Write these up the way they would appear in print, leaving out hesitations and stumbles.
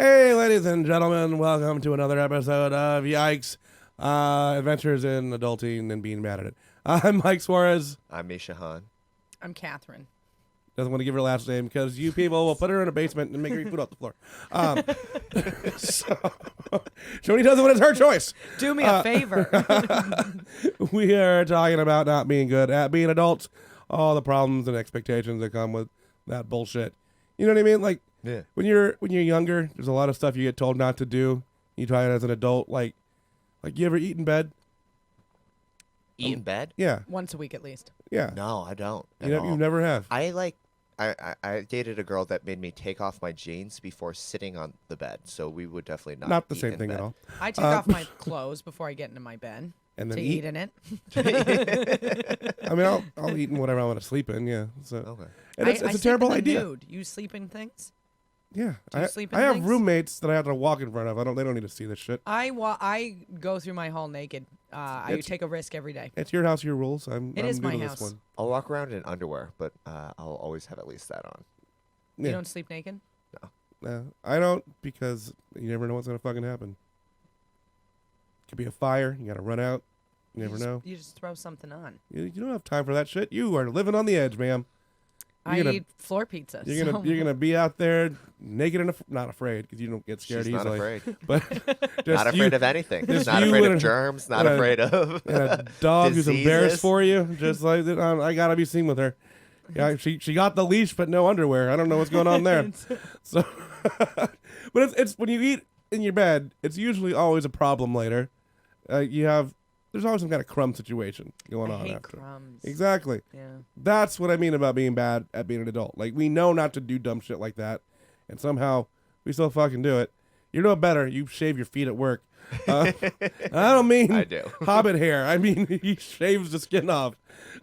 Hey, ladies and gentlemen, welcome to another episode of Yikes, Adventures in Adulting and Being Mad at It. I'm Mike Suarez. I'm Misha Han. I'm Kathryn. Doesn't want to give her last name because you people will put her in a basement and make her eat food off the floor. So, Shoni does it when it's her choice. Do me a favor. We are talking about not being good at being adults, all the problems and expectations that come with that bullshit. You know what I mean? Like, Yeah. when you're younger, there's a lot of stuff you get told not to do. You try it as an adult. Like you ever eat in bed? Eat in bed? Yeah, Once a week at least. yeah. No, I don't. You never have. I dated a girl that made me take off my jeans before sitting on the bed, so we would definitely Not the eat same in thing bed. at all. I take off my clothes before I get into my bed And then to eat in it. I mean, I'll eat in whatever I want to sleep in. Yeah. So Okay. and it's I a sleep terrible in the idea. nude. You sleep in things? Yeah. Do you sleep in I have things? roommates that I have to walk in front of. They don't need to see this shit. I go through my hall naked. I It's- take a risk every day. It's your house, your rules. It I'm is new my to house. This one. I'll walk around in underwear, but I'll always have at least that on. Yeah. You don't sleep naked? I don't because you never know what's gonna fucking happen. Could be a fire. You gotta run out. You never know. You just throw something on. You don't have time for that shit. You are living on the edge, ma'am. I You're gonna- eat floor pizza. You're so- gonna be out there naked and not afraid because you don't get scared She's not easily. afraid. But just Not you afraid of anything. just Not you afraid and of a- germs. Not and a- afraid of. and a dog who's embarrassed Diseases. for you. Just like I gotta be seen with her. Yeah, she got the leash but no underwear. I don't know what's going on there. So, but it's when you eat in your bed, it's usually always a problem later. There's always some kind of crumb situation going I on hate after. crumbs. Exactly. Yeah. That's what I mean about being bad at being an adult. Like, we know not to do dumb shit like that, and somehow we still fucking do it. You know better. You shave your feet at work. I don't mean I do. hobbit hair. I mean he shaves the skin off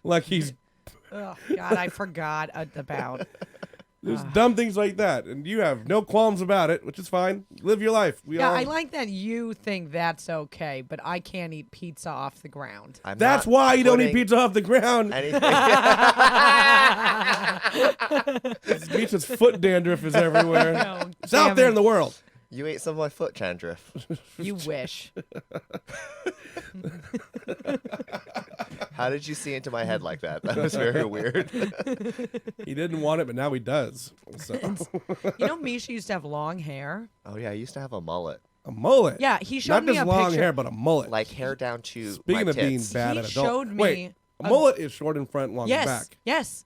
like he's. Oh, God, I forgot about. There's dumb things like that, and you have no qualms about it, which is fine. Live your life. Yeah, I like that you think that's okay, but I can't eat pizza off the ground. I'm That's not why you don't eat putting pizza off the ground. Anything. Pizza's foot dandruff is everywhere. No, It's out damn there it. in the world. You ate some of my foot, Chandriff. You wish. How did you see into my head like that? That was very weird. He didn't want it, but now he does. So. You know, Misha used to have long hair. Oh yeah, I used to have a mullet, A mullet. Yeah, he showed Not me just a long picture. hair, but a mullet. like hair down to Speaking my of being tits. bad He at adult. showed me Wait, a a- mullet is short in front, long in Yes, back. yes.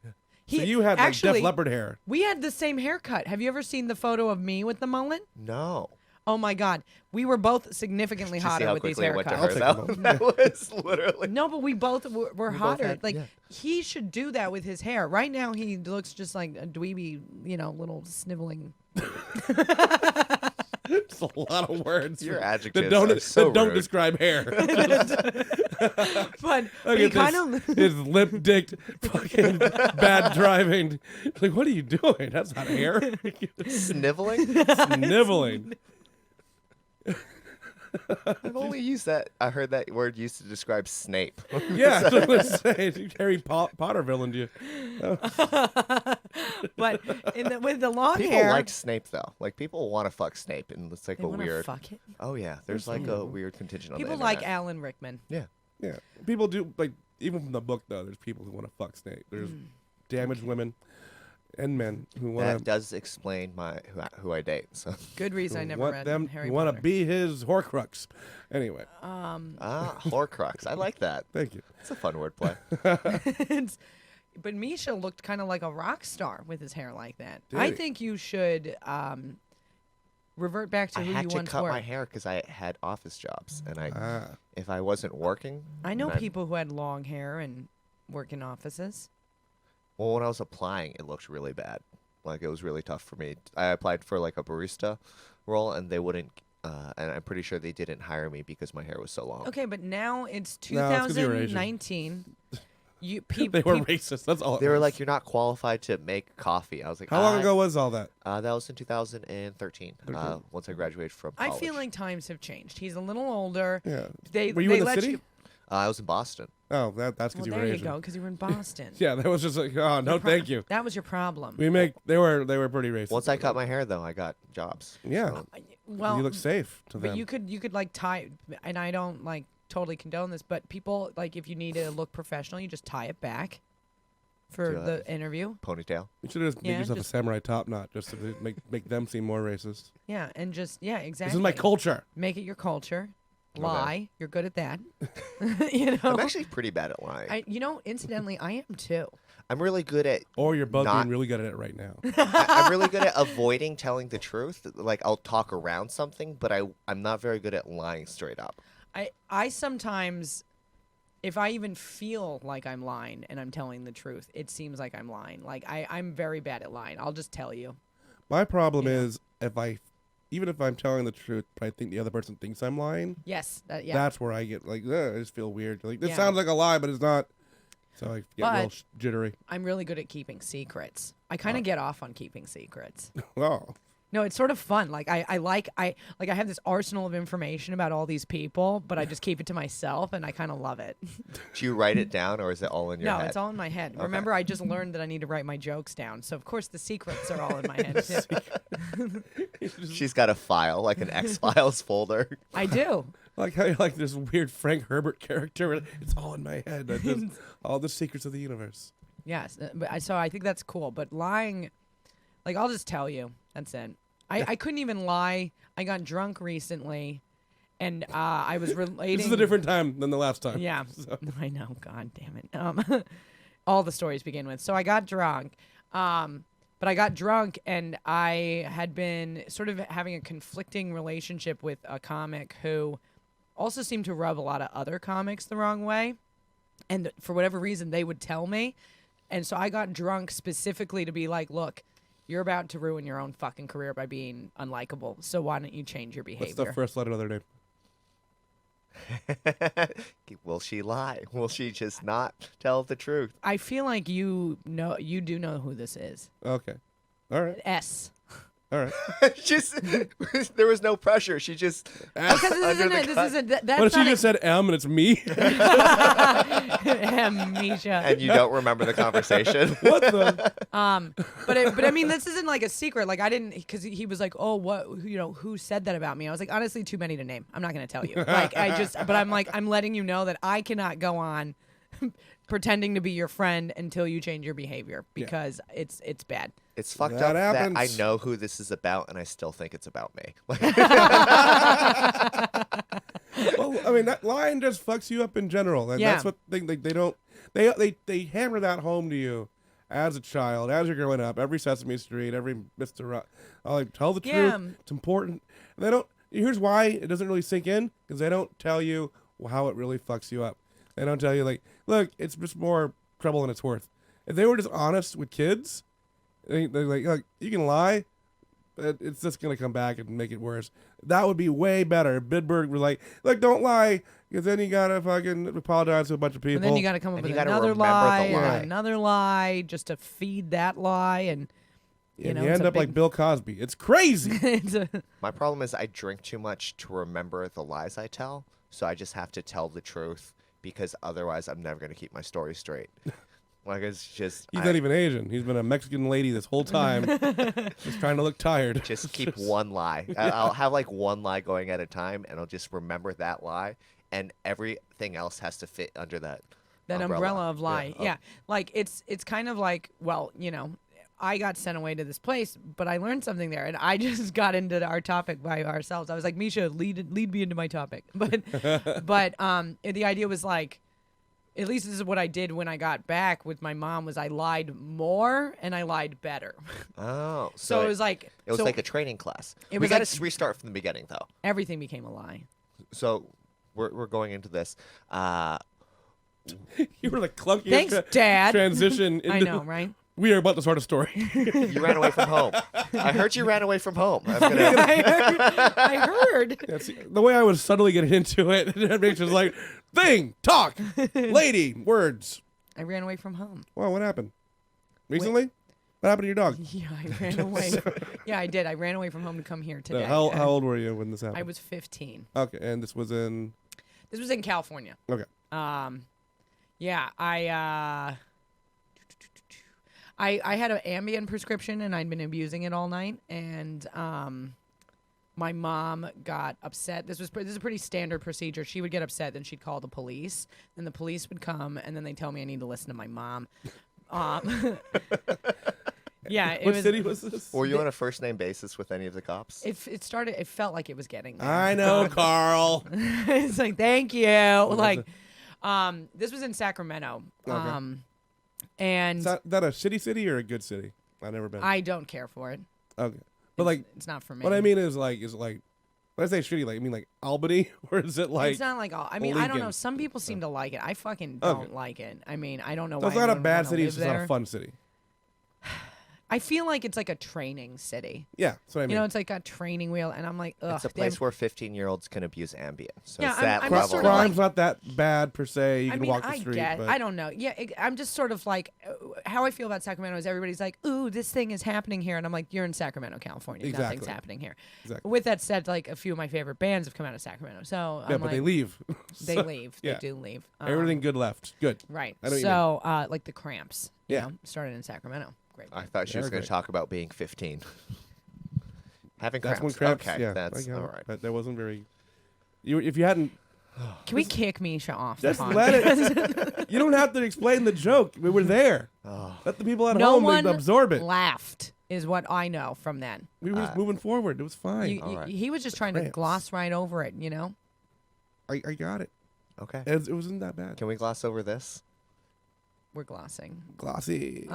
So you had like actually, Def Leppard hair. we had the same haircut. Have you ever seen the photo of me with the mullet? No. Oh my God, we were both significantly Did you see hotter how with these quickly it went to haircuts. her? I'll take a That was literally. No, but we both were both hotter. had- Like yeah. he should do that with his hair. Right now, he looks just like a dweeby, little sniveling. It's a lot of words. Your that adjectives don't, are so that don't rude. describe hair. But Look he at kind this. of. His lip-dicked, fucking bad driving. Like, what are you doing? That's not hair. Sniveling? Sniveling. I've only used that. I heard that word used to describe Snape. Yeah, that's what I'm saying. Harry Potter villained you. But with the long People hair, like Snape though. Like people want to fuck Snape, and it's like they a wanna weird. fuck it. Oh yeah, there's like a weird contingent on People the like internet. Alan Rickman. Yeah. Yeah, people do, like, even from the book, though, there's people who want to fuck Snape. There's damaged women and men who want That to does explain who I date. So Good reason I never want read them, Harry who want Potter. to be his Horcrux. Anyway, Horcrux. I like that. thank you. It's a fun wordplay. But Misha looked kind of like a rock star with his hair like that. Did I he? think you should revert back to I who had you to once cut were. my hair because I had office jobs, and Ah, if I wasn't working, I know then people who had long hair and work in offices. Well, when I was applying, it looked really bad. Like it was really tough for me. I applied for like a barista role, and they wouldn't. And I'm pretty sure they didn't hire me because my hair was so long. Okay, but now it's No, it's 'cause you were Asian. 2019. You they were racist. That's all. it They were was. like, "You're not qualified to make coffee." I was like, How long ago was all that? That was in 2013. Once I graduated from college. I feel like times have changed. He's a little older. Yeah. They Were you they in the let city? you. I was in Boston. Oh, that's because Well, you were there you Asian. go, because you were in Boston. Yeah, that was just like, oh no, thank you. That was your problem. They were pretty racist. Once I cut my hair, though, I got jobs. Yeah. So Well, you look safe to but them. you could like tie, and I don't like totally condone this, but people like if you need to look professional, you just tie it back for Do the interview. ponytail. You should have just made Yeah, yourself a just- samurai top knot just to make them seem more racist. Yeah, and just exactly. This is my culture. Make it your culture. Okay. Lie. You're good at that. You know. I'm actually pretty bad at lying. Incidentally, I am too. I'm really good at. Or you're both Not- being really good at it right now. I'm really good at avoiding telling the truth. Like I'll talk around something, but I'm not very good at lying straight up. I sometimes, if I even feel like I'm lying and I'm telling the truth, it seems like I'm lying. Like I'm very bad at lying. I'll just tell you. My problem Yeah. is even if I'm telling the truth, but I think the other person thinks I'm lying, Yes. Yeah. that's where I get like, I just feel weird. Like, this Yeah. sounds like a lie, but it's not. So I get real But- jittery. I'm really good at keeping secrets. I kind of get off on keeping secrets. Oh. No, it's sort of fun. Like I have this arsenal of information about all these people, but I just keep it to myself, and I kind of love it. Do you write it down, or is it all in your No, head? it's all in my head. Okay. Remember, I just learned that I need to write my jokes down, so of course the secrets are all in my head too. She's got a file, like an X Files folder. I do. Like how you like this weird Frank Herbert character. Where it's all in my head. All the secrets of the universe. Yes, so I think that's cool. But lying, like I'll just tell you, that's it. I couldn't even lie. I got drunk recently, and I was relating. This is a different time than the last time. Yeah, So- I know. God damn it. All the stories begin with. So I got drunk. But I got drunk, and I had been sort of having a conflicting relationship with a comic who also seemed to rub a lot of other comics the wrong way. And for whatever reason, they would tell me. And so I got drunk specifically to be like, look, you're about to ruin your own fucking career by being unlikable. So why don't you change your What's behavior? the first letter of their name? Will she lie? Will she just not tell the truth? I feel like you do know who this is. Okay. All right. S. All right. Just there was no pressure. She just Because this under isn't the it. This cut. isn't. That's What if she not just said M and it's me? Misha. and you don't remember the conversation. What the? But I mean, this isn't like a secret. Like I didn't, because he was like, oh, what, who said that about me? I was like, honestly, too many to name. I'm not gonna tell you. Like but I'm like, I'm letting you know that I cannot go on pretending to be your friend until you change your behavior because it's bad. It's fucked That up that I happens. know who this is about, and I still think it's about me. Like, Well, I mean, that line just fucks you up in general. And Yeah. That's what they don't. They hammer that home to you as a child, as you're growing up. Every Sesame Street, every Mr. Rock. Like, tell the Yeah. truth. It's important. And they don't. Here's why it doesn't really sink in, because they don't tell you how it really fucks you up. They don't tell you like, look, it's just more trouble than it's worth. If they were just honest with kids, they're like, look, you can lie, but it's just gonna come back and make it worse. That would be way better. If Bidberg was like, look, don't lie, because then you gotta fucking apologize to a bunch of people. And then you got to come up And with you gotta another remember lie, the lie. and another lie just to feed that lie, and and know, you it's end a up like big- Bill Cosby. It's crazy. it's a, my problem is I drink too much to remember the lies I tell, so I just have to tell the truth because otherwise I'm never gonna keep my story straight. Like it's just He's not even Asian. He's been a Mexican lady this whole time, just trying to look tired. just keep one lie. I'll have like one lie going at a time, and I'll just remember that lie, and everything else has to fit under that. umbrella of lie. Yeah. Yeah. Like it's kind of like, well, I got sent away to this place, but I learned something there, and I just got into our topic by ourselves. I was like, Misha, lead me into my topic. But the idea was like, at least this is what I did when I got back with my mom, was I lied more and I lied better. Oh, So it was like it was so like a training class. It We was got like- to restart from the beginning though. everything became a lie. So we're going into this. You were the clunkiest Thanks, Dad. transition. Into, I know, right? We are about to start a story. You ran away from home. I heard you ran away from home. I'm gonna, I heard. That's the way I was subtly getting into it. It makes us like, thing, talk, lady, words. I ran away from home. Well, what happened? Recently? What happened to your dog? Yeah, I ran away. Yeah, I did. I ran away from home to come here today. How old were you when this happened? I was 15. Okay, and this was in. This was in California. Okay. Yeah, I had an Ambien prescription and I'd been abusing it all night, and my mom got upset. This is a pretty standard procedure. She would get upset, then she'd call the police, then the police would come, and then they tell me I need to listen to my mom. Yeah, What city was this? Were you on a first name basis with any of the cops? It felt like it was getting there. I know, Carl. It's like, thank you. Like, this was in Sacramento. Okay. And Is that a shitty city or a good city? I've never been. I don't care for it. Okay. But like, It's not for me. what I mean is like, when I say shitty, like, I mean like Albany, or is it like? It's not like all. I mean, I don't know. Lincoln? Some people seem to like it. I fucking Okay. don't like it. I mean, I don't know So why. it's not a anyone would bad wanna city. It's live just not there. a fun city. I feel like it's like a training city. Yeah, that's what I mean. You know, it's like a training wheel, and I'm like, ugh. It's a place where 15-year-olds can abuse Ambien. So Yeah, it's I'm- that I'm level. sort of Crime's not that bad per se. You I can mean, walk the I street. get. But I don't know. Yeah, I'm just sort of like how I feel about Sacramento is everybody's like, "Ooh, this thing is happening here," and I'm like, "You're in Sacramento, California. Exactly. Nothing's happening here." Exactly. With that said, like a few of my favorite bands have come out of Sacramento, so Yeah, I'm but like, they leave. They So, leave. yeah. They do leave. Everything good left. Good. Right. I know what you So, like the Cramps. You Yeah. know, started in Sacramento. Great. I thought she was They're going to great. talk about being 15. Having That's when cramps. cramps. Okay, Yeah, that's I got all it. right. That wasn't very. If you hadn't, Can we kick Misha off? just the let podcast? it. You don't have to explain the joke. We were there. Oh, Let the people at No home one absorb it. laughed, is what I know from then. We were just moving forward. It was fine. All right. He was just trying to Cramps. gloss right over it, you know? I got it. okay. It wasn't that bad. Can we gloss over this? We're glossing. Glossy.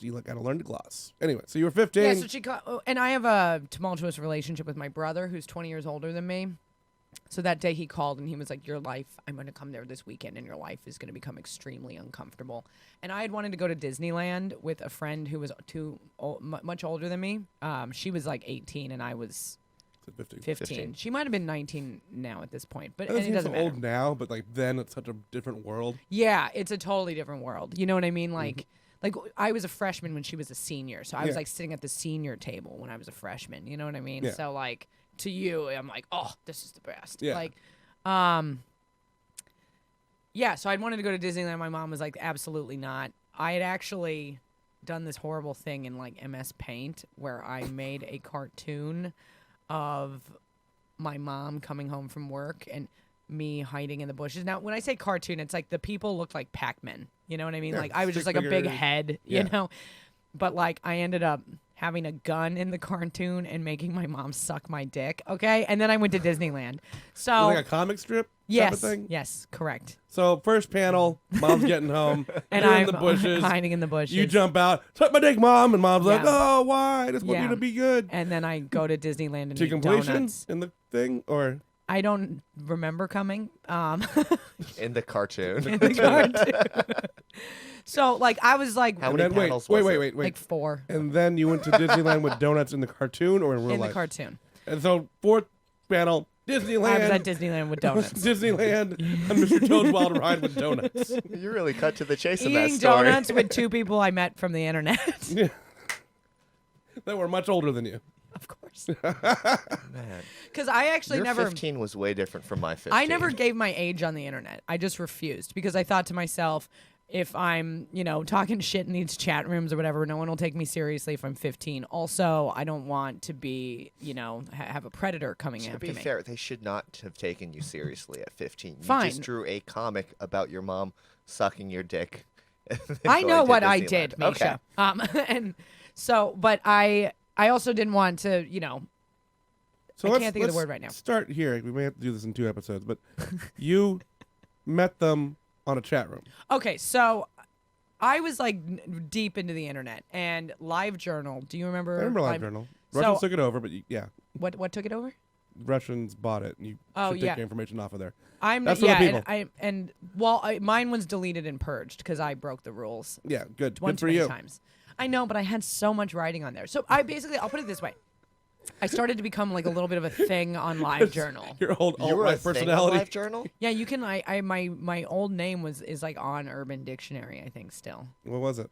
You gotta learn to gloss. Anyway, so you were 15. Yeah, so she and I have a tumultuous relationship with my brother, who's 20 years older than me. So that day he called and he was like, "Your life, I'm going to come there this weekend, and your life is going to become extremely uncomfortable." And I had wanted to go to Disneyland with a friend who was much older than me. She was like 18 and I was 15. 15. She might have been 19 now at this point, but It and it doesn't so matter. old now, but like then it's such a different world. Yeah, it's a totally different world. You know what I mean? Like I was a freshman when she was a senior, so I was Yeah. like sitting at the senior table when I was a freshman. You know what I mean? Yeah. So like to you, I'm like, oh, this is the best. Yeah. Like, yeah. So I wanted to go to Disneyland. My mom was like, absolutely not. I had actually done this horrible thing in like MS Paint where I made a cartoon of my mom coming home from work and me hiding in the bushes. Now, when I say cartoon, it's like the people looked like Pac-Man. You know what I mean? Yeah, Like I was just stick like a big figure. head, Yeah. you know? But like I ended up having a gun in the cartoon and making my mom suck my dick, okay? And then I went to Disneyland. So Like a comic strip type yes, of thing. yes, correct. So first panel, mom's getting home, And you're I'm in the bushes. hiding in the bushes. You jump out, suck my dick, mom, and mom's like, Yeah. "Oh, why? I just want Yeah. you to be good." And then I go to Disneyland and To eat completion donuts. in the thing, or I don't remember coming. In the cartoon. In the cartoon. So like I was like How and many then wait, panels was it? wait. like 4 And then you went to Disneyland with donuts in the cartoon or in real in life? the cartoon. And so fourth panel, Disneyland. I was at Disneyland with donuts. Disneyland on Mr. Toad's Wild Ride with donuts. You really cut to the chase in that Eating story. donuts with 2 people I met from the internet. Yeah. That were much older than you. Of course. Man, Because I actually your never 15 was way different from my 15. I never gave my age on the internet. I just refused because I thought to myself, if I'm, talking shit in these chat rooms or whatever, no one will take me seriously if I'm 15. Also, I don't want to be, have a predator coming To after be me. fair, they should not have taken you seriously at 15. You Fine. just drew a comic about your mom sucking your dick. and then I going know to what I Disneyland. did, Okay. Misha. And so, but I also didn't want to, So I let's- can't think of the let's word right now. Start here. We may have to do this in 2 episodes, but you met them on a chat room. Okay, so I was like deep into the internet and LiveJournal. Do you remember? I remember LiveJournal. Russians took it over, but yeah, What took it over? Russians bought it, and you Oh, should yeah. take your information off of there. That's for the people. mine was deleted and purged because I broke the rules Yeah, good. one Good too for many you. times. I know, but I had so much writing on there. So I'll put it this way. I started to become like a little bit of a thing on LiveJournal. Your old You were a alt-right thing on personality. LiveJournal? Yeah, you can. My old name is like on Urban Dictionary. I think still. What was it?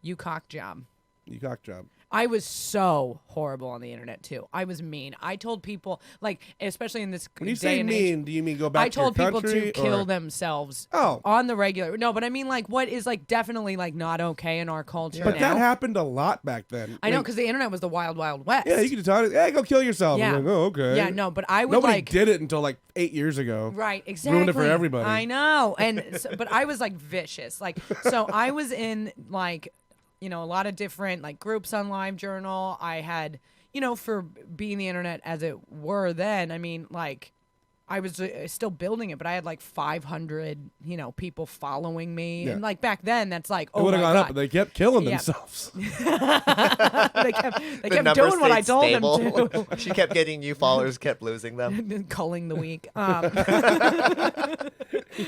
You cock job. You cock job. I was so horrible on the internet too. I was mean. I told people, like, especially in this When you day say and mean, age, do you mean go back I to your told people country, to kill or- themselves Oh. on the regular. No, but I mean, like, what is like definitely like not okay in our culture But now. that happened a lot back then. I know, Like, because the internet was the wild, wild west. yeah, you could tell it, hey, go kill yourself. Yeah. I'm like, oh, okay. Yeah, no, but I would Nobody like did it until like 8 years ago. Right, exactly. Ruined it for everybody. I know, and so, but I was like vicious, like so. I was in like, a lot of different like groups on LiveJournal. I had, for being the internet as it were then. I mean, like, I was still building it, but I had like 500, people following me, Yeah. and like back then, that's like, It oh would my have gone god, up, but they kept killing Yeah. themselves. they kept The numbers doing what I stayed told stable. them to. She kept getting new followers, kept losing them. Culling the week.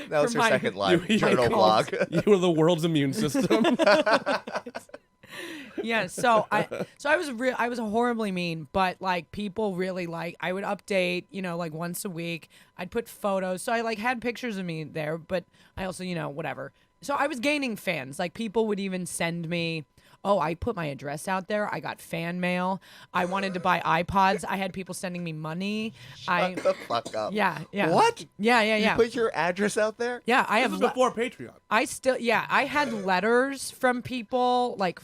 That was For her my- second live You- journal my blog. You were the world's immune system. Yeah, so I was horribly mean, but like people really like I would update, like once a week. I'd put photos. So I like had pictures of me there, but I also, whatever. So I was gaining fans. Like people would even send me, oh, I put my address out there. I got fan mail. I wanted to buy iPods. I had people sending me money. Shut the fuck up. Yeah. What? Yeah. You put your address out there? Yeah, I This have was before Patreon. I had letters from people, like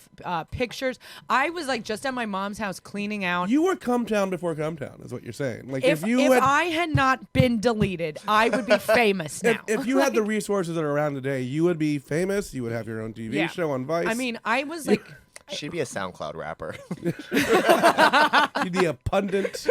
pictures. I was like just at my mom's house cleaning out. You were Cumtown before Cumtown, is what you're saying. Like If you had, I had not been deleted, I would be famous now. if you had the resources that are around today, you would be famous. You would have your own TV Yeah. show on Vice. I mean, I was like, She'd be a SoundCloud rapper. you'd be a pundit.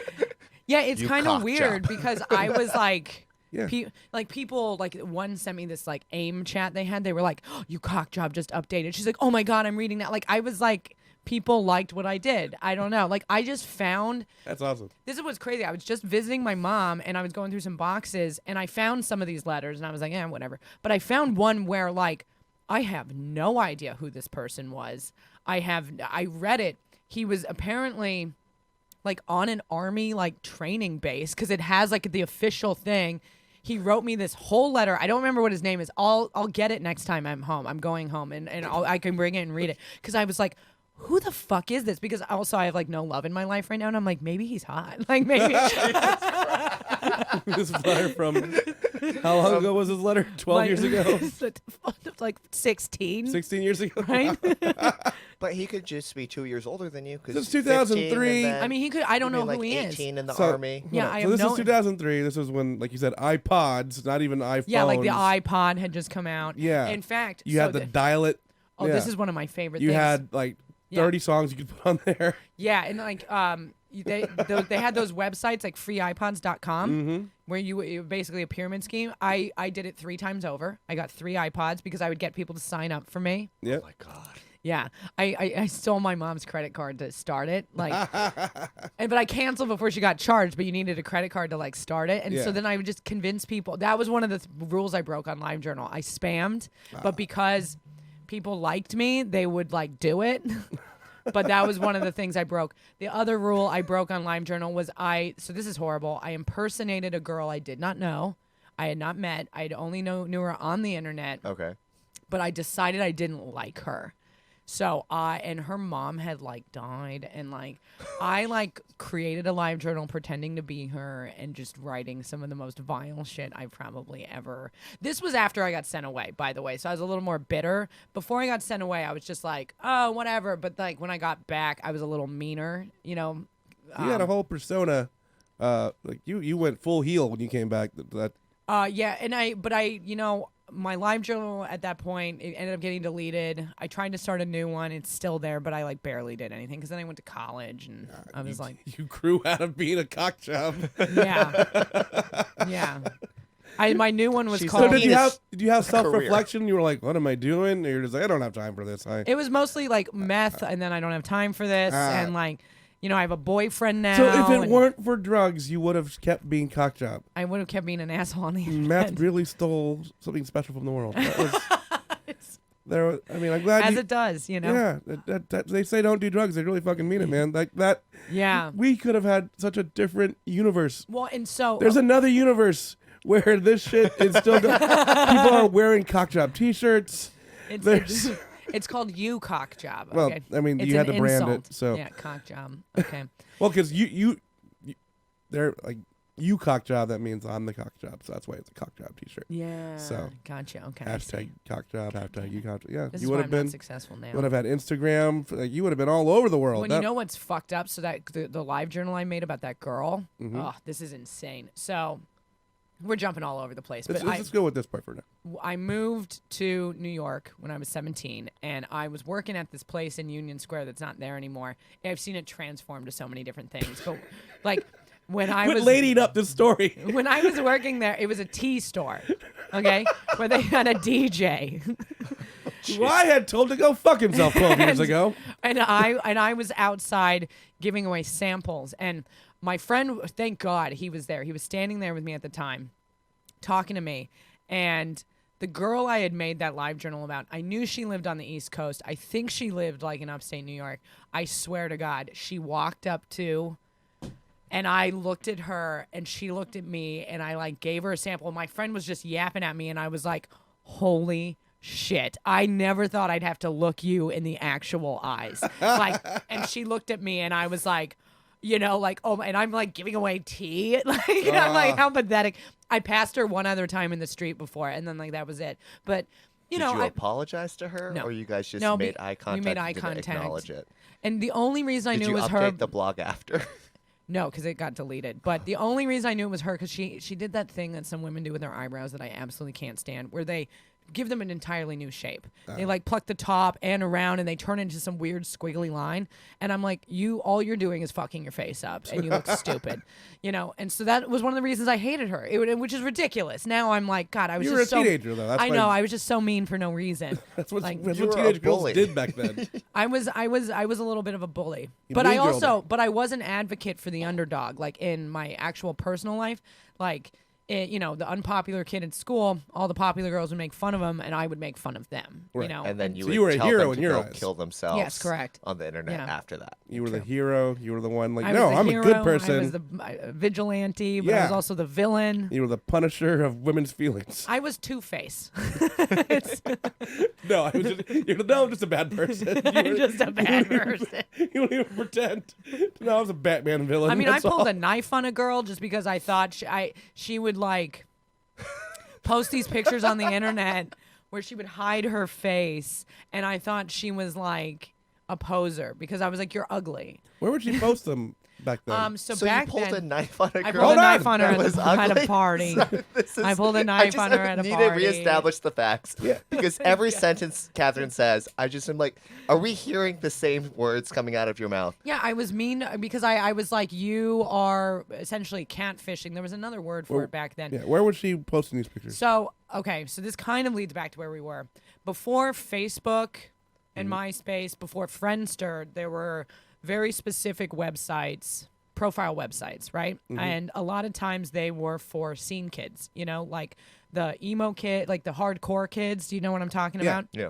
yeah, it's You kind of cock weird job. because I was like, Yeah. people, like one sent me this like AIM chat they had. They were like, oh, you cock job just updated. She's like, oh my God, I'm reading that. Like, I was like, people liked what I did. I don't know. Like, I just found. That's awesome. This is what's crazy. I was just visiting my mom and I was going through some boxes and I found some of these letters and I was like, whatever. But I found one where like, I have no idea who this person was. I read it. He was apparently like on an army like training base because it has like the official thing. He wrote me this whole letter. I don't remember what his name is. I'll get it next time I'm home. I'm going home and I can bring it and read it because I was like, who the fuck is this? Because also I have like no love in my life right now, and I'm like, maybe he's hot. Like maybe. This letter from how long ago was this letter? 12 years ago? Like 16. 16 years ago? Right? But he could just be 2 years older than you. 'Cause Since 2003. 15 and then I mean, he could. I don't know maybe, who like he is. 18 in the So- army. Yeah, Hold on. I So have this no. is 2003. This was when, like you said, iPods, not even iPhones. Yeah, like the iPod had just come out. Yeah. In fact, You had the dial-it. oh, yeah. this is one of my favorite You things. had like 30 songs you could put on there. Yeah, and like they had those websites like freeipods.com Mm-hmm. where it was basically a pyramid scheme. I did it 3 times over. I got 3 iPods because I would get people to sign up for me. Yeah. Oh my God. Yeah, I stole my mom's credit card to start it, like, but I canceled before she got charged. But you needed a credit card to like start it, and so Yeah. then I would just convince people. That was one of the rules I broke on LiveJournal. I spammed, but because people liked me, they would like do it. But that was one of the things I broke. The other rule I broke on LiveJournal was so this is horrible. I impersonated a girl I did not know. I had not met. I only knew her on the internet. Okay. But I decided I didn't like her. So and her mom had like died, and like I like created a LiveJournal pretending to be her and just writing some of the most vile shit I've probably ever. This was after I got sent away, by the way, so I was a little more bitter. Before I got sent away, I was just like, oh, whatever. But like when I got back, I was a little meaner, You had a whole persona. Like you went full heel when you came back. Yeah, and I my LiveJournal at that point, it ended up getting deleted. I tried to start a new one. It's still there, but I like barely did anything because then I went to college and I was like, you grew out of being a cock job. yeah, yeah. My new one was She's So called. did Penis. you have That's a career. self-reflection? You were like, what am I doing? Or you're just like, I don't have time for this. It was mostly like meth, and then I don't have time for this, and like, I have a boyfriend now. So if it and weren't for drugs, you would have kept being cock job. I would have kept being an asshole on the internet. Meth really stole something special from the world. That was, I'm glad As you, it does, Yeah, that they say don't do drugs. They really fucking mean it, man. Like that. Yeah. We could have had such a different universe. Well, and so There's another universe where this shit is still. People are wearing cock job T-shirts. It's, There's. It's called you cock job. Well, Okay? I mean, It's you had an to brand insult. it, so Yeah, cock job. Okay. well, because you they're like you cock job. That means I'm the cock job, so that's why it's a cock job T-shirt. Yeah. So, Gotcha. Okay. I see. Hashtag cock job. Hashtag you cock. Yeah, This you is would why have I'm been. not successful now. Would have had Instagram. Like, you would have been all over the world. When you know what's fucked up, so that the live journal I made about that girl, oh, this is insane. So we're jumping all over the place. But let's go with this part for now. I moved to New York when I was 17, and I was working at this place in Union Square that's not there anymore. I've seen it transform to so many different things. But like when I Quit was ladying up this story. when I was working there, it was a tea store, okay, where they had a DJ. Well, I had told to go fuck himself 12 years ago. And I was outside giving away samples, and my friend, thank God he was there. He was standing there with me at the time, talking to me, and the girl I had made that live journal about, I knew she lived on the East Coast. I think she lived like in upstate New York. I swear to God, she walked up to, and I looked at her, and she looked at me, and I like gave her a sample. My friend was just yapping at me, and I was like, holy shit, I never thought I'd have to look you in the actual eyes. Like, and she looked at me, and I was like, you know, like, oh, and I'm like giving away tea. Like, I'm like, how pathetic. I passed her one other time in the street before, and then like that was it. But you know, Did you apologize to her, No. or you guys just No, made eye contact? we made eye and didn't contact. Acknowledge it. And the only reason I Did knew you it was update her. the blog after? No, because it got deleted. But the only reason I knew it was her because she did that thing that some women do with their eyebrows that I absolutely can't stand, where they give them an entirely new shape. They like pluck the top and around, and they turn into some weird squiggly line. And I'm like, all you're doing is fucking your face up, and you look stupid, you know. And so that was one of the reasons I hated her, which is ridiculous. Now I'm like, God, I was You were just a teenager, though. That's I why- know I was just so mean for no reason. That's what, Like, that's you what were a teenage girls bully. did back then. I was a little bit of a bully, You but I mean girled also, it. but I was an advocate for the underdog. Like in my actual personal life, like you know, the unpopular kid at school, all the popular girls would make fun of him, and I would make fun of them. You Right. know, And then you So would you were a tell hero them in to your go eyes. kill themselves. Yes, correct. On the internet Yeah. after that. You were the True. hero. You were the one like, I no, was the I'm hero, a good person. I was the vigilante, but I was Yeah. also the villain. You were the punisher of women's feelings. I was Two-Face. No, I'm just a bad person. I'm just a bad person. You don't even pretend. No, I was a Batman villain. I mean, I that's pulled all. a knife on a girl just because I thought she would like post these pictures on the internet where she would hide her face, and I thought she was like a poser because I was like, "You're ugly." Where would you post them back then? So So back you pulled then, a knife on a girl. I pulled Hold a knife on. on her That at, was at a ugly? party. This is- I pulled a I knife just on her at a need party. to reestablish the facts. Yeah. Because every sentence Kathryn says, I just am like, are we hearing the same words coming out of your mouth? Yeah, I was mean because I was like, you are essentially catfishing. There was another word for Well, it back then. Yeah, where was she posting these pictures? So, okay, so this kind of leads back to where we were. Before Facebook and MySpace, before Friendster, there were very specific websites, profile websites, right? And a lot of times they were for scene kids, you know, like the emo kid, like the hardcore kids. Do you know what I'm talking Yeah. about? Yeah.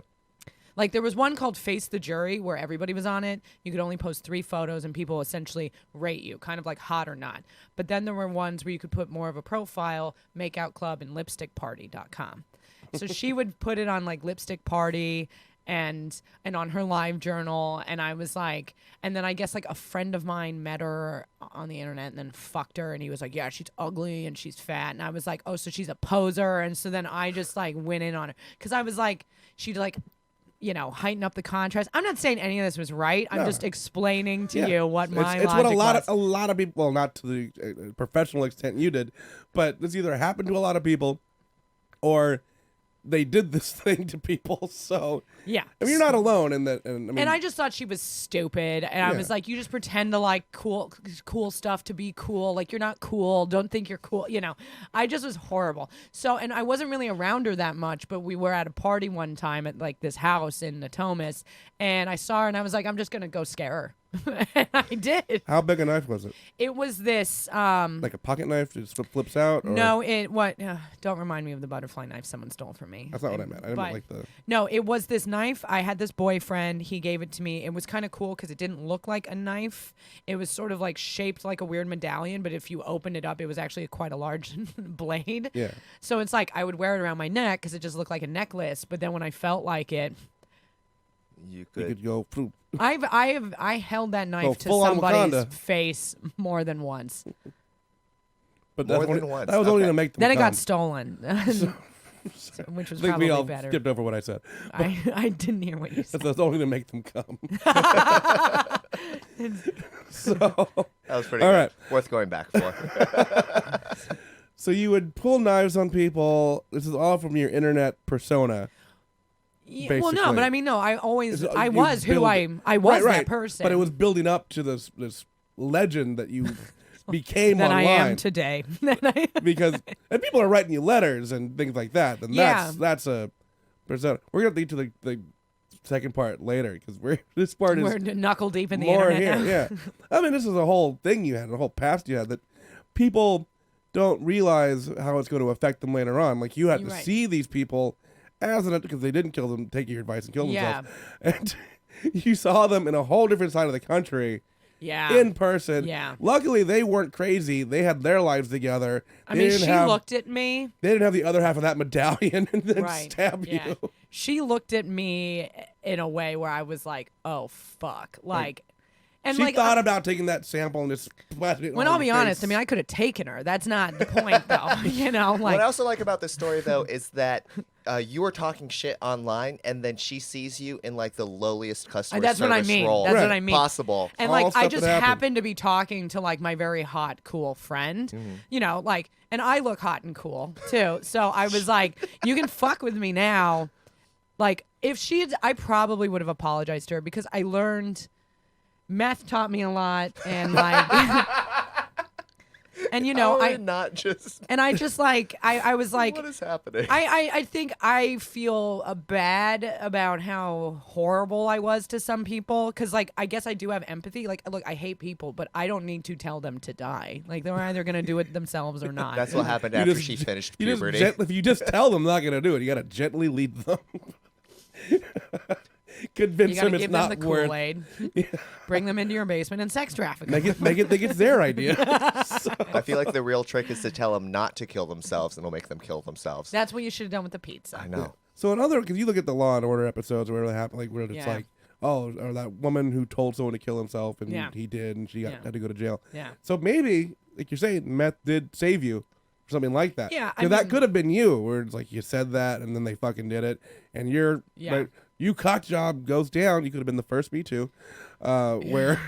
Like there was one called Face the Jury where everybody was on it. You could only post 3 photos and people essentially rate you, kind of like hot or not. But then there were ones where you could put more of a profile, Makeout Club and lipstickparty.com. So she would put it on like Lipstick Party and on her live journal, and I was like, and then I guess like a friend of mine met her on the internet and then fucked her, and he was like, yeah, she's ugly and she's fat, and I was like, oh, so she's a poser. And so then I just like went in on her because I was like, she'd like, you know, heighten up the contrast. I'm not saying any of this was right. I'm No. just explaining to Yeah. you what my it's what logic was. a lot of people, well, not to the professional extent you did, but this either happened to a lot of people or they did this thing to people. So Yeah. I mean, you're not alone in that. And I mean, And I just thought she was stupid, and I Yeah. was like, "You just pretend to like cool stuff to be cool. Like you're not cool. Don't think you're cool. You know." I just was horrible. So, and I wasn't really around her that much, but we were at a party one time at like this house in Natomas, and I saw her, and I was like, "I'm just gonna go scare her," and I did. how big a knife was it? It was this. Like a pocket knife, just flips out? Or? No, it what? Don't remind me of the butterfly knife someone stole from me. That's not what I meant. I didn't But- like the. No, it was this knife. I had this boyfriend. He gave it to me. It was kind of cool because it didn't look like a knife. It was sort of like shaped like a weird medallion, but if you opened it up, it was actually quite a large blade. Yeah. So it's like I would wear it around my neck because it just looked like a necklace. But then when I felt like it, You You could. could go. Poof. I held that knife Oh, to full on somebody's Wakanda. face more than once. But More that's than only, once, That was only okay. to make them Then it come. got stolen, which was I think probably we all better. skipped over what I said. I didn't hear what you said. That's only to make them come. So, That was pretty All good. right. Worth going back for. so you would pull knives on people. This is all from your internet persona. Yeah, well, no, basically. but I mean, no. I always, It's- I you was who build- I was right, that person. But it was building up to this legend that you became that online. I am today. Because and people are writing you letters and things like that. Then Yeah. that's a persona. We're gonna lead to the second part later because this part We're is knuckle deep in the more internet here. now. Yeah, I mean this is a whole thing you had, a whole past you had that people don't realize how it's going to affect them later on. Like you had You're to right. see these people as an because they didn't kill them, take your advice and kill Yeah. themselves, and you saw them in a whole different side of the country. Yeah. In person. Yeah. Luckily, they weren't crazy. They had their lives together. I They mean, didn't she have, looked at me. They didn't have the other half of that medallion and then Right. stab Yeah. you. She looked at me in a way where I was like, "Oh fuck!" Like, and She like, thought about taking that sample and just splashing it when on I'll be your honest, face. I mean, I could have taken her. That's not the point, though. You know, like, What I also like about this story, though, is that you were talking shit online, and then she sees you in like the lowliest customer that's what I service mean. role That's Right. what I mean. possible. And All like, I stuff just that happened. happened to be talking to like my very hot, cool friend. You know, like, and I look hot and cool too. So I was like, "You can fuck with me now." Like, if she had, I probably would have apologized to her because I learned meth taught me a lot, and like, and you know, How are we not just. and I just like, I was like, What is happening? I think I feel bad about how horrible I was to some people because, like, I guess I do have empathy. Like, look, I hate people, but I don't need to tell them to die. Like, they're either going to do it themselves or not. That's what happened You after just- she finished You just puberty. if you just tell them they're not going to do it, you got to gently lead them. Convince You got them to it's give them not the worth. Kool-Aid, bring them into your basement and sex traffic them. Make it think it's their idea. I feel like the real trick is to tell them not to kill themselves, and it'll make them kill themselves. That's what you should have done with the pizza. I know. So in because you look at the Law and Order episodes where it happened, like where it's Yeah. like, oh, or that woman who told someone to kill himself and Yeah. he did, and she Yeah. had to go to jail. Yeah. So maybe, like you're saying, meth did save you, or something like that. Yeah, I 'Cause that mean- could have been you, where it's like you said that and then they fucking did it, and you're, Yeah. like, you cock job goes down. You could have been the first Me Too, where,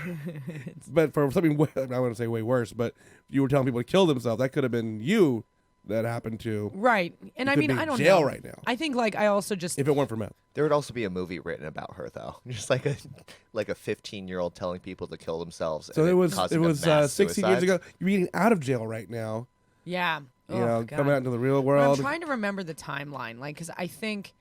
but for something I wouldn't say way worse, but you were telling people to kill themselves. That could have been you that happened to. Right. And You I could mean, be in I don't jail know. right now. I think, like, I also just If it weren't for meth. There would also be a movie written about her, though. Just like a 15-year-old telling people to kill themselves. So and it was causing a mass 16 years suicide. ago. You're getting out of jail right now. yeah. You Oh, know, God. coming out into the real But world. I'm trying to remember the timeline, like, because I think,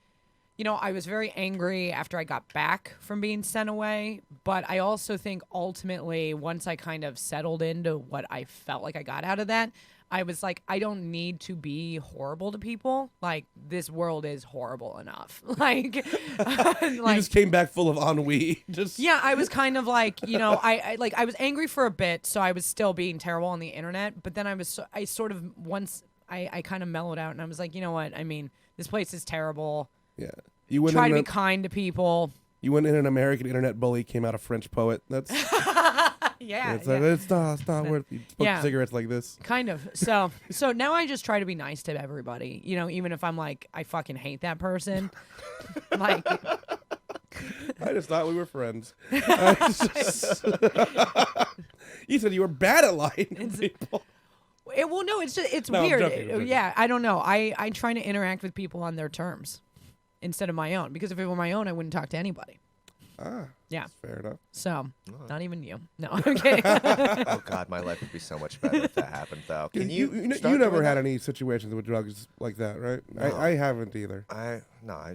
you know, I was very angry after I got back from being sent away, but I also think ultimately, once I kind of settled into what I felt like I got out of that, I was like, I don't need to be horrible to people. Like, this world is horrible enough. Like, You like, just came back full of ennui. Just yeah, I was kind of like, you know, I was angry for a bit, so I was still being terrible on the internet. But then I sort of once I kind of mellowed out, and I was like, you know what? I mean, this place is terrible. yeah. You went Try in to be a- kind to people. You went in an American internet bully, came out a French poet. That's Yeah, it's like it's not worth you smoke Yeah. cigarettes like this. kind of. So now I just try to be nice to everybody. You know, even if I'm like, I fucking hate that person. Like, I just thought we were friends. You said you were bad at lying to people. well, no, it's just it's No, I'm weird. joking, I'm joking. Yeah, I don't know. I try to interact with people on their terms instead of my own, because if it were my own, I wouldn't talk to anybody. Ah, Yeah. fair enough. So, not even you. No, I'm kidding. Oh, God, my life would be so much better if that happened, though. Can you start you never doing had that? any situations with drugs like that, right? No. I haven't either. I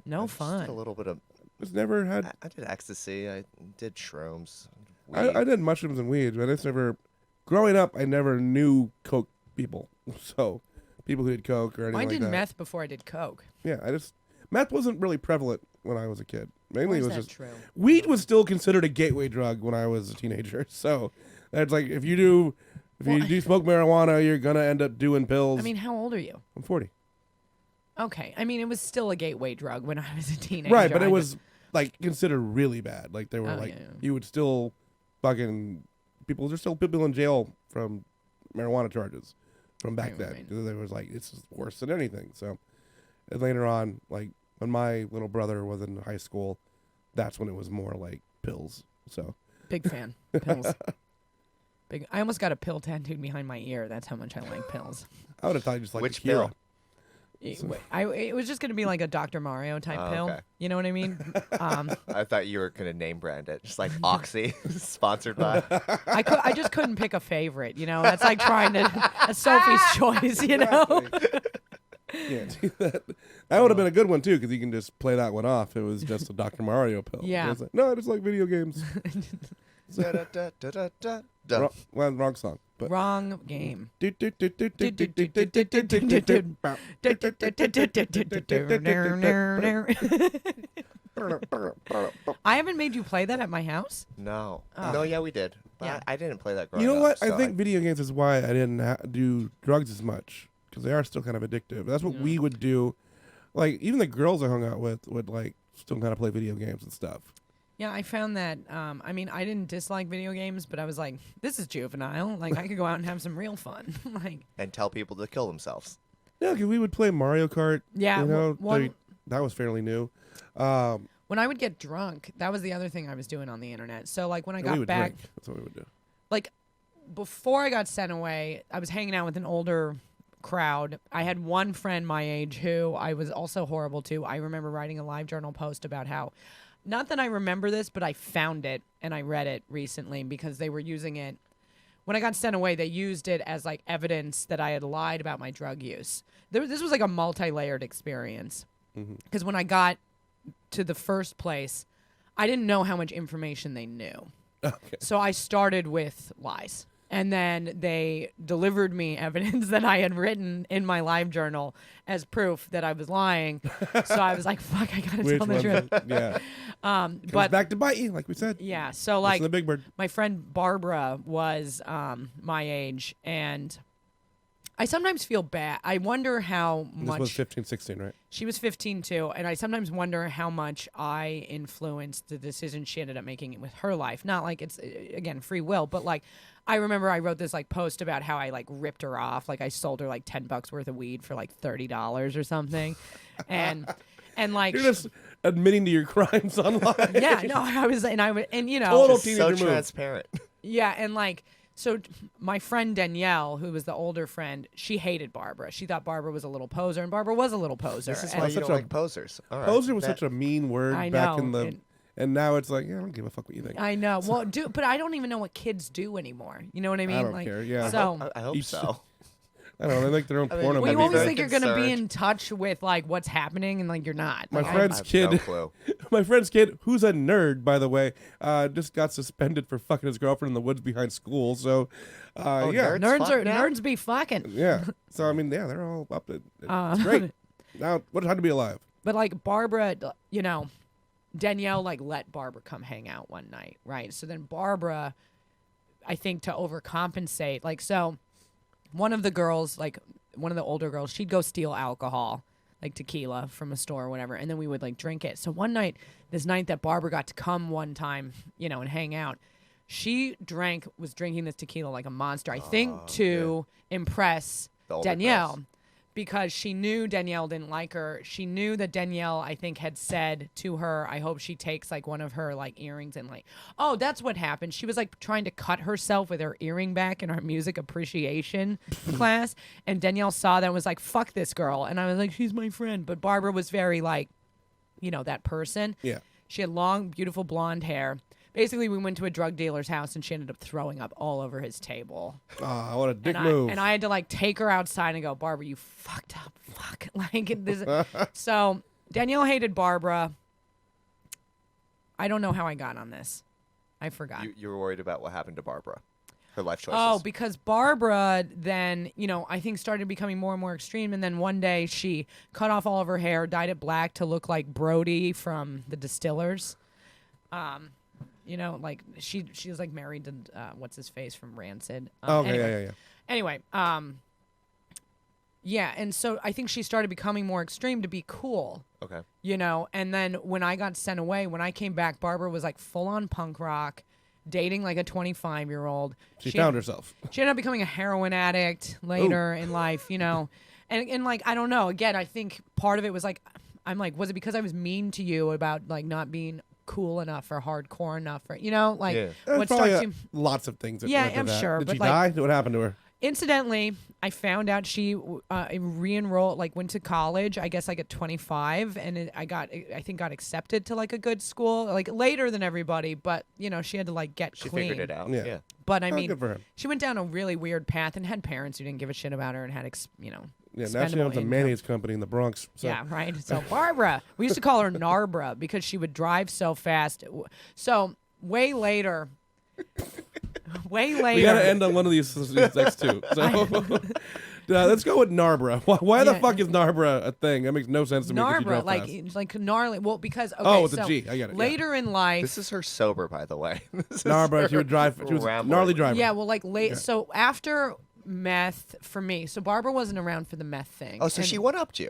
No just fun. did a little bit of. Just never had. I did ecstasy. I did shrooms. I weed. did mushrooms and weed, but it's never. Growing up, I never knew coke people. So, people who did coke or anything I like did that. meth before I did coke. Yeah, meth wasn't really prevalent when I was a kid. Mainly, Why it is was that just true? weed was still considered a gateway drug when I was a teenager. So that's like if you do smoke marijuana, you're gonna end up doing pills. I mean, how old are you? I'm 40. Okay. I mean, it was still a gateway drug when I was a teenager. Right, but it was like considered really bad. Like they were you would still fucking people. There's still people in jail from marijuana charges from back then. Right. They was like it's worse than anything. So and later on, like when my little brother was in high school, that's when it was more like pills. So Big fan. Pills. Big. I almost got a pill tattooed behind my ear. That's how much I like pills. I would have thought you just like Which Akira. pill? It was just gonna be like a Dr. Mario type pill. Okay. You know what I mean? I thought you were gonna name brand it, just like Oxy, sponsored by. I just couldn't pick a favorite. You know, that's like trying to a Sophie's choice. You know. Yeah, that would have been a good one too, because you can just play that one off. It was just a Dr. Mario pill. Yeah. It's like, no, I just like video games. Wrong song. But Wrong game. I haven't made you play that at my house. No. Oh. No, yeah, we did. But Yeah. I didn't play that growing You know up, what? so I think video games is why I didn't do drugs as much, because they are still kind of addictive. That's what we would do. Like even the girls I hung out with would like still kind of play video games and stuff. Yeah, I found that. I mean, I didn't dislike video games, but I was like, this is juvenile. Like, I could go out and have some real fun. Like, and tell people to kill themselves. Yeah, because we would play Mario Kart. yeah. You know, One, that was fairly new. when I would get drunk, that was the other thing I was doing on the internet. So, like, when I we got would back, drink. That's what we would do. like, before I got sent away, I was hanging out with an older crowd. I had one friend my age who I was also horrible to. I remember writing a live journal post about how, not that I remember this, but I found it and I read it recently because they were using it. When I got sent away, they used it as like evidence that I had lied about my drug use. This was like a multi-layered experience. Because when I got to the first place, I didn't know how much information they knew. Okay. So I started with lies. And then they delivered me evidence that I had written in my live journal as proof that I was lying. So I was like, fuck, I got to tell the truth. Yeah. But Comes back to bite you, like we said. yeah, so Listen like to the Big Bird. my friend Barbara was my age, and I sometimes feel bad. I wonder how This much was 15, 16, right? she was 15 too, and I sometimes wonder how much I influenced the decision she ended up making with her life. Not like it's again free will, but like I remember I wrote this like post about how I like ripped her off, like I sold her like $10 worth of weed for like $30 or something, and like You're just admitting to your crimes online. yeah, no, I was and you know Total Just so teenager move. transparent. yeah, and like. So my friend Danielle, who was the older friend, she hated Barbara. She thought Barbara was a little poser, and Barbara was a little poser. This is And- why you such don't a- like posers. All right. Poser was such a mean word I back know, in the, and now it's like, yeah, I don't give a fuck what you think. I know. Well, but I don't even know what kids do anymore. You know what I mean? I don't like, care, yeah. So I hope Each- so. I don't know. They make their own I mean, porno well, well, you movies. always very think you're gonna be concerned. in touch with like what's happening, and like you're not. My Like, friend's I have kid, no clue. my friend's kid, who's a nerd, by the way, just got suspended for fucking his girlfriend in the woods behind school. So, Oh, yeah, nerds be fucking. yeah. So I mean, yeah, they're all up. It's great. Now, what had to be alive? But like Barbara, you know, Danielle like let Barbara come hang out one night, right? So then Barbara, I think to overcompensate, like so, one of the girls, like one of the older girls, she'd go steal alcohol, like tequila from a store or whatever, and then we would like drink it. So one night, this night that Barbara got to come one time, you know, and hang out, she was drinking this tequila like a monster. I think to impress The older Danielle. girls. Because she knew Danielle didn't like her. She knew that Danielle, I think, had said to her, I hope she takes like one of her like earrings and like, oh, that's what happened. She was like trying to cut herself with her earring back in our music appreciation class. And Danielle saw that and was like, fuck this girl. And I was like, she's my friend. But Barbara was very like, you know, that person. Yeah. She had long, beautiful blonde hair. Basically, we went to a drug dealer's house and she ended up throwing up all over his table. Ah, what a dick And move. I had to like take her outside and go, Barbara, you fucked up. Fuck. Like this. So Danielle hated Barbara. I don't know how I got on this. I forgot. You were worried about what happened to Barbara, her life choices. Oh, because Barbara then, you know, I think started becoming more and more extreme. And then one day she cut off all of her hair, dyed it black to look like Brody from the Distillers. You know, like she was like married to what's his face from Rancid. Okay, Anyway. yeah. Anyway, Yeah, and so I think she started becoming more extreme to be cool. Okay. You know, and then when I got sent away, when I came back, Barbara was like full on punk rock, dating like a 25-year-old. She found herself. She ended up becoming a heroin addict later in life, you know. And like, I don't know. Again, I think part of it was like, I'm like, was it because I was mean to you about like not being cool enough or hardcore enough or, you know, like what starts you. Lots of things. That Yeah, led to I'm that. sure, Did but she like- die? What happened to her? Incidentally, I found out she re-enrolled, like went to college, I guess like at 25, and I think got accepted to like a good school, like later than everybody, but you know, she had to like get She clean. figured it out. Yeah. Yeah. But I Oh, mean, good for her. she went down a really weird path and had parents who didn't give a shit about her and had, you know, Yeah, now she expendable owns a income. mayonnaise company in the Bronx. So. Yeah, right. So Barbara, we used to call her Narbra because she would drive so fast. So way later. We gotta end on one of these next two. So let's go with Narbra. Why the Yeah. fuck is Narbra a thing? That makes no sense to me. 'Cause she Narbra, drove like fast. it's like gnarly. Well, because okay, Oh, with a so G. I get it, yeah. later in life, This is her sober, by the way. This is Narbra, she her would drive. She was a rambling. gnarly driver. yeah. Well, like late. So after meth for me, so Barbara wasn't around for the meth thing. Oh, so and she went up to you.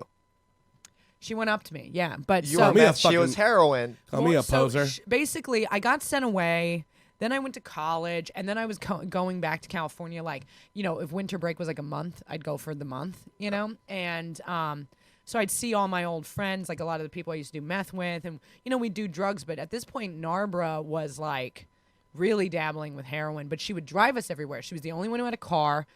She went up to me, yeah. But You so were me a meth, she was fucking- heroin. Call me a so poser. basically, I got sent away. Then I went to college, and then I was going back to California. Like, you know, if winter break was like a month, I'd go for the month, you know? And so I'd see all my old friends, like a lot of the people I used to do meth with, and, you know, we'd do drugs. But at this point, Narbra was like really dabbling with heroin, but she would drive us everywhere. She was the only one who had a car.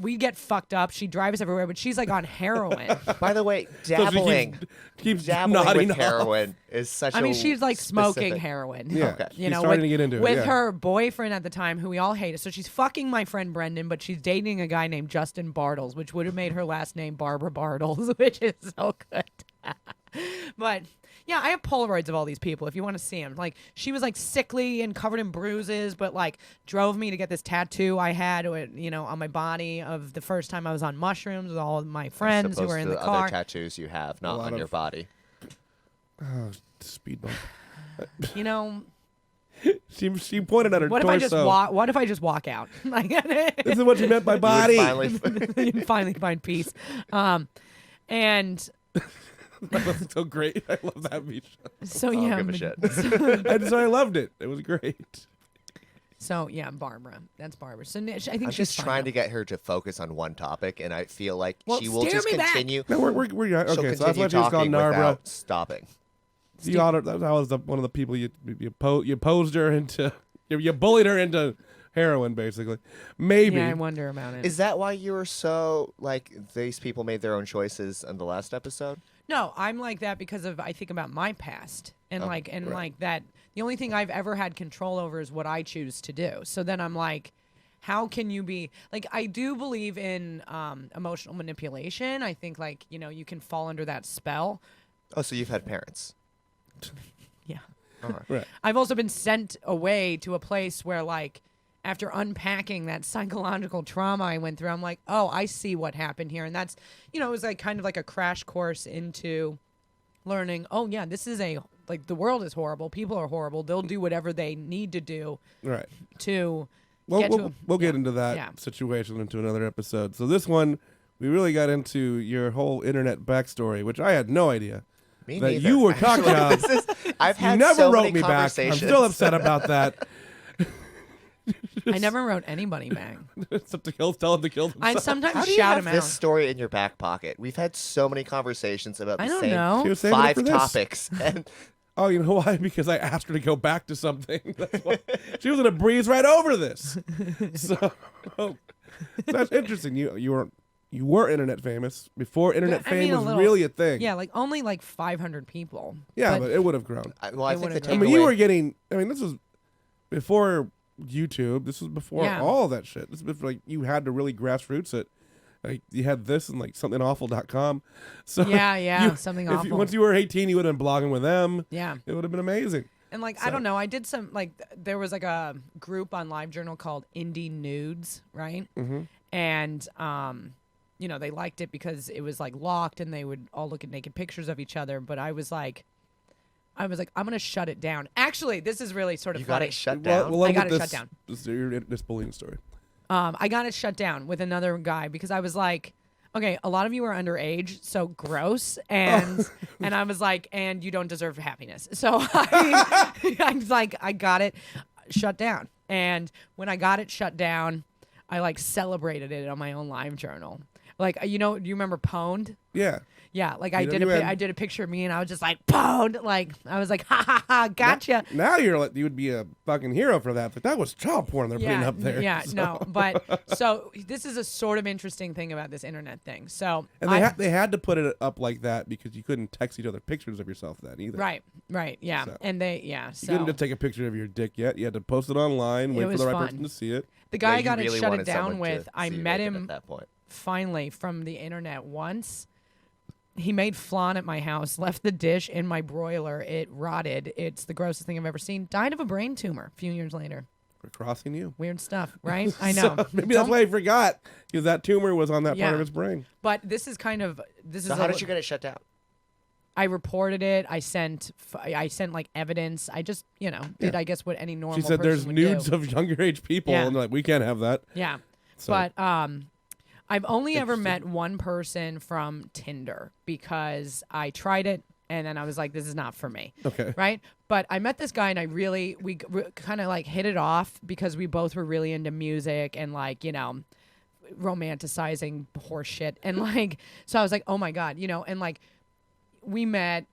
We'd get fucked up. She'd drive us everywhere, but she's like on heroin. By the way, So she dabbling. keeps Dabbling nodding with off. heroin is such I mean, a she's like smoking specific- heroin. Yeah, Okay. You she's know, starting with, to get into it. with yeah. her boyfriend at the time, who we all hated. So she's fucking my friend Brendan, but she's dating a guy named Justin Bartles, which would have made her last name Barbara Bartles, which is so good. But yeah, I have Polaroids of all these people if you want to see them. Like, she was like sickly and covered in bruises, but like drove me to get this tattoo I had, you know, on my body of the first time I was on mushrooms with all of my friends who Opposed were in to the other car. tattoos you have, A not lot on of- your body. Oh, speed bump. You know, She pointed at her what if torso. I just walk? What if I just walk out? Like, This is what you meant by You would body. finally- you finally find peace. And That's so great. I love that Misha. so I don't yeah, give a but- shit. I loved it. It was great. So yeah, Barbara. That's Barbara. So I think I'm she's just fine trying now. to get her to focus on one topic, and I feel like Well, she will steer just me back. continue. No, we're She'll okay. So that's continue why she was called talking Narbra. without stopping. You got her. That was one of the people you posed her into. You bullied her into heroin, basically. Maybe. Yeah, I wonder about it. Is that why you were so like these people made their own choices in the last episode? No, I'm like that because of I think about my past and Oh, like that. The only thing I've ever had control over is what I choose to do. So then I'm like, how can you be like? I do believe in emotional manipulation. I think like you know you can fall under that spell. Oh, so you've had parents. Yeah. All right. Right. I've also been sent away to a place where, like, after unpacking that psychological trauma I went through, I'm like, oh, I see what happened here. And that's, you know, it was like kind of like a crash course into learning, oh, yeah, this is like, the world is horrible. People are horrible. They'll do whatever they need to do Right. to Well, get to we'll get yeah. into that Yeah. situation into another episode. So this one, we really got into your whole internet backstory, which I had no idea. Me That neither. you were cock Actually, jobs. this is- I've You had never so wrote many me back. I'm conversations. still upset about that. I never wrote anybody back. Except to tell him to kill himself. I sometimes How do you shout have him this out. story in your back pocket? We've had so many conversations about I the don't same She know. was saving it 5 for this. topics, and Oh, you know why? Because I asked her to go back to something. That's why. She was gonna breeze right over this. So that's interesting. You were internet famous before internet I mean, fame a was little- really a thing. Yeah, like only like 500 people. Yeah, but it would have grown. I It think the would've takeaway. grown. I mean, you were getting. I mean, this was before YouTube. This was before Yeah. all that shit. This was before, like you had to really grassroots it. Like you had this and like somethingawful.com. So Yeah, something if awful. once you were 18, you would have been blogging with them. Yeah. It would have been amazing. And like I So- don't know, I did some like there was like a group on LiveJournal called Indie Nudes, right? Mm-hmm. And you know they liked it because it was like locked and they would all look at naked pictures of each other. But I was like, I'm gonna shut it down. Actually, this is really sort of You got funny. it shut down. Well, I got with it this, shut down. This bullying story. I got it shut down with another guy because I was like, okay, a lot of you are underage, so gross. And and I was like, and you don't deserve happiness. So I was like, I got it shut down. And when I got it shut down, I like celebrated it on my own live journal. Like, you know, do you remember Pwned? Yeah. Yeah, like I PWN. did a picture of me and I was just like pwned, like I was like ha ha ha, gotcha. Now you would be a fucking hero for that. But that was child porn they're putting up there. Yeah, so. no, but so this is a sort of interesting thing about this internet thing. So And they had to put it up like that because you couldn't text each other pictures of yourself then either. Right, yeah, So. and You couldn't just take a picture of your dick yet. You had to post it online, wait for was the right fun. person to see it. the guy I you got really it shut it wanted down someone to with. I see you met naked him at that point. finally from the internet once. He made flan at my house, left the dish in my broiler. It rotted. It's the grossest thing I've ever seen. Died of a brain tumor a few years later. For crossing you. Weird stuff, right? I know. So, maybe that's why he forgot because that tumor was on that part Yeah. of his brain. But this is kind of So how did you get it shut down? I reported it. I sent like evidence. I just did I guess what any normal. She said person there's would nudes do. of younger age people, Yeah. and they're like, we can't have that. Yeah. So- But I've only ever met one person from Tinder because I tried it and then I was like, this is not for me. Okay. Right? But I met this guy and we kind of like hit it off because we both were really into music and like, romanticizing horse shit. And like, so I was like, oh my God, and like we met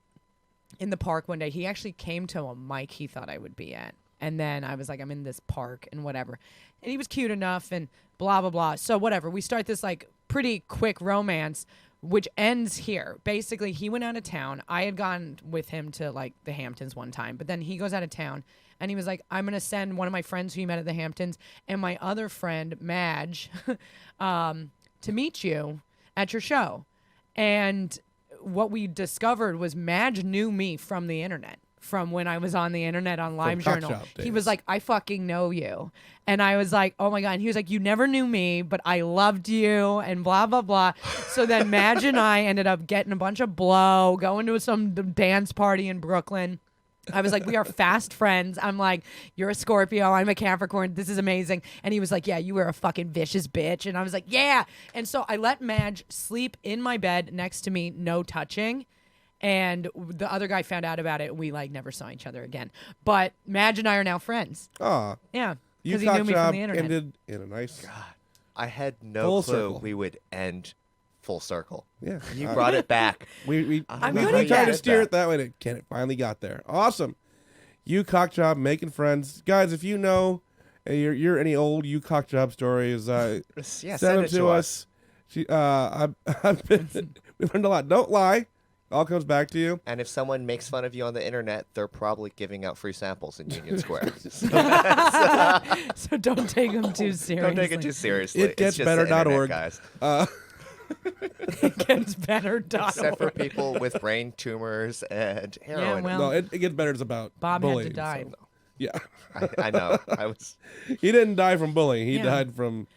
in the park one day. He actually came to a mic he thought I would be at. And then I was like, I'm in this park and whatever. And he was cute enough and blah, blah, blah. So whatever. We start this like pretty quick romance, which ends here. Basically, he went out of town. I had gone with him to like the Hamptons one time. But then he goes out of town and he was like, I'm going to send one of my friends who you met at the Hamptons and my other friend, Madge, to meet you at your show. And what we discovered was Madge knew me from the internet. From when I was on the internet on LiveJournal. Cockshop He days. was like, I fucking know you. And I was like, oh my God. And he was like, you never knew me, but I loved you and blah, blah, blah. So then Madge and I ended up getting a bunch of blow, going to some dance party in Brooklyn. I was like, we are fast friends. I'm like, you're a Scorpio. I'm a Capricorn. This is amazing. And he was like, yeah, you were a fucking vicious bitch. And I was like, yeah. And so I let Madge sleep in my bed next to me, no touching. And the other guy found out about it. We like never saw each other again. But Madge and I are now friends. Aw. Yeah, You because he knew me from the internet. ended in a nice. I had no Full clue circle. we would end full circle. Yeah. You brought it back. We I'm we good we at tried to that. steer it that way. And it finally got there. Awesome. You cock job making friends, guys. If you know, you're any old you cock job stories, Yeah, send send them it to us. I've been we learned a lot. Don't lie. All comes back to you. And if someone makes fun of you on the internet, they're probably giving out free samples in Union Square. So don't take him too seriously. Don't take it too seriously. It gets It's just the better.org. internet, Uh, guys. It gets better. Except for people with brain tumors and heroin. well- no, it gets better. It's about Bob had to bullying. die. so- yeah, I know. I was. he didn't die from bullying. He Yeah. died from.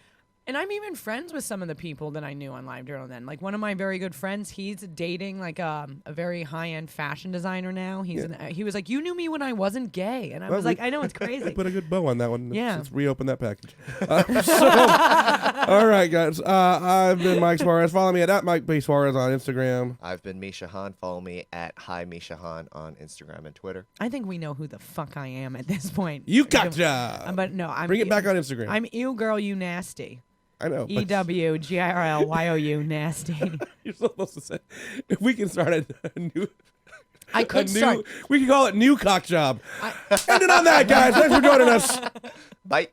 And I'm even friends with some of the people that I knew on LiveJournal then. Like one of my very good friends, he's dating like a very high-end fashion designer now. He was like, you knew me when I wasn't gay. And I Well, was like, I know, it's crazy. Put a good bow on that one. Yeah. Let's reopen that package. All right, guys. I've been Mike Suarez. Follow me at Mike B. Suarez on Instagram. I've been Misha Han. Follow me at Hi Misha Han on Instagram and Twitter. I think we know who the fuck I am at this point. You cock job. But no, I'm Bring it back on Instagram. I'm ew girl, you nasty. I know. but EWGIRLYOU nasty. You're supposed to say. If we can start a new. I could start. We can call it New Cock Job. End it on that, guys. Thanks for joining us. Bye.